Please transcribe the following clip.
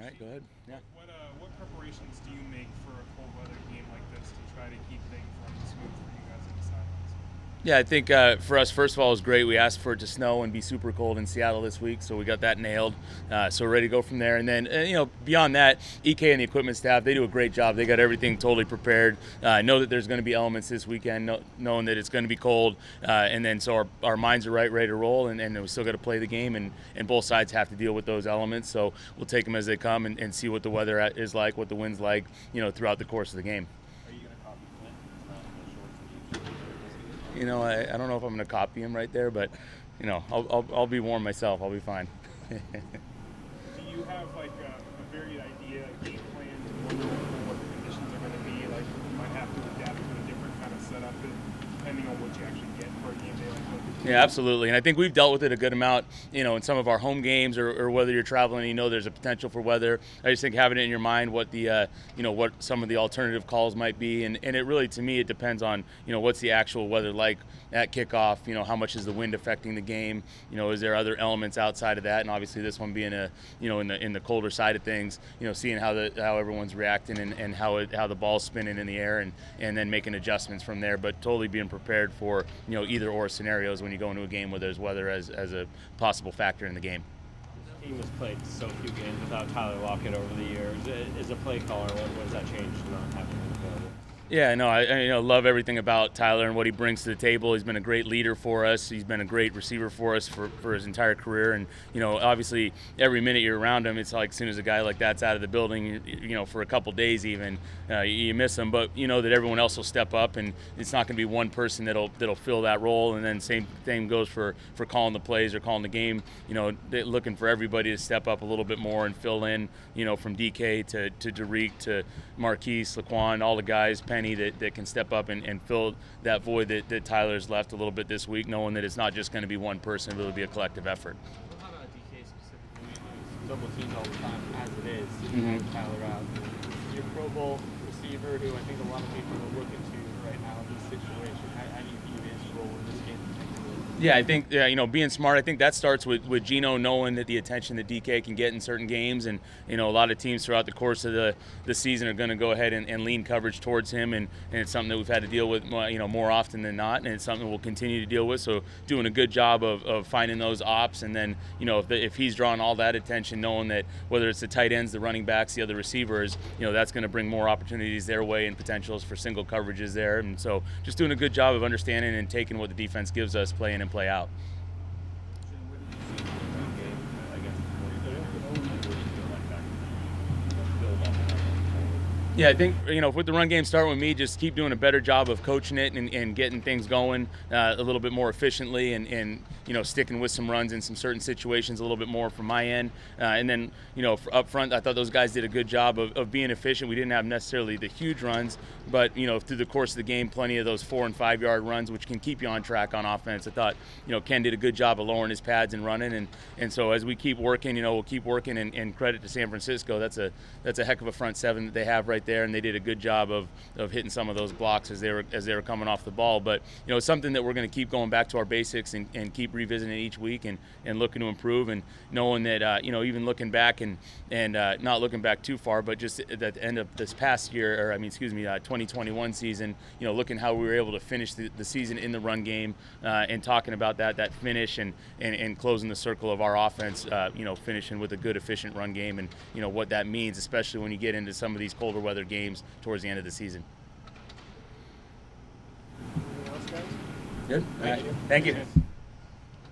All right, go ahead. Yeah. What preparations do you make for a cold weather game like this to try to keep things running smooth for you guys on the sidelines? Yeah, I think for us, first of all, it was great. We asked for it to snow and be super cold in Seattle this week, so we got that nailed. So we're ready to go from there. And then, beyond that, EK and the equipment staff, they do a great job. They got everything totally prepared. Know that there's going to be elements this weekend, knowing that it's going to be cold. And then so our minds are ready to roll, and we still got to play the game, and both sides have to deal with those elements. So we'll take them as they come and see what the weather is like, what the wind's like, throughout the course of the game. I don't know if I'm going to copy him right there, but I'll be warm myself. I'll be fine. Do you have like a varied idea, a game plan, what the conditions are going to be? Like you might have to adapt to a different kind of setup depending on what you actually get for a game day like this. Yeah, absolutely. And I think we've dealt with it a good amount, in some of our home games or whether you're traveling, there's a potential for weather. I just think having it in your mind what the, what some of the alternative calls might be. And it really, to me, it depends on, what's the actual weather like at kickoff, how much is the wind affecting the game? Is there other elements outside of that? And obviously this one being in the colder side of things, seeing how everyone's reacting and how the ball's spinning in the air and then making adjustments from there, but totally being prepared for, either or scenarios when you go into a game where there's weather as a possible factor in the game. The team has played so few games without Tyler Lockett over the years. As a play caller, what does that change not having him available? Yeah, no, I love everything about Tyler and what he brings to the table. He's been a great leader for us. He's been a great receiver for us for his entire career. And, obviously every minute you're around him, it's like as soon as a guy like that's out of the building, for a couple days even, you miss him. But you know that everyone else will step up, and it's not going to be one person that'll fill that role. And then same thing goes for calling the plays or calling the game. Looking for everybody to step up a little bit more and fill in, from DK to Derek to Marquise, Laquan, all the guys, Penny, that can step up and fill that void that Tyler's left a little bit this week, knowing that it's not just going to be one person, but it'll be a collective effort. How about DK specifically? He's double teamed all the time as it is. Tyler out. He's your Pro Bowl receiver who I think a lot of people are looking to right now in this situation. How do you view his role in this game? Yeah, I think being smart. I think that starts with Geno knowing that the attention that DK can get in certain games, and a lot of teams throughout the course of the season are going to go ahead and lean coverage towards him, and it's something that we've had to deal with more often than not, and it's something we'll continue to deal with. So doing a good job of finding those ops, and then if he's drawing all that attention, knowing that whether it's the tight ends, the running backs, the other receivers, that's going to bring more opportunities their way and potentials for single coverages there, and so just doing a good job of understanding and taking what the defense gives us, playing and play out. Yeah, I think, with the run game starting with me, just keep doing a better job of coaching it and getting things going a little bit more efficiently and sticking with some runs in some certain situations a little bit more from my end. And then, up front, I thought those guys did a good job of being efficient. We didn't have necessarily the huge runs, but, through the course of the game, plenty of those 4- and 5-yard runs, which can keep you on track on offense. I thought, Ken did a good job of lowering his pads and running. And so as we keep working, we'll keep working and credit to San Francisco. That's a heck of a front seven that they have right there, and they did a good job of hitting some of those blocks as they were coming off the ball. But it's something that we're going to keep going back to our basics and keep revisiting each week and looking to improve, and knowing that even looking back and not looking back too far, but just at the end of this past year, 2021 season, looking how we were able to finish the season in the run game, and talking about that finish and closing the circle of our offense, finishing with a good efficient run game, and what that means, especially when you get into some of these colder weather games towards the end of the season. Anything else, guys? Good. All right. Thank you.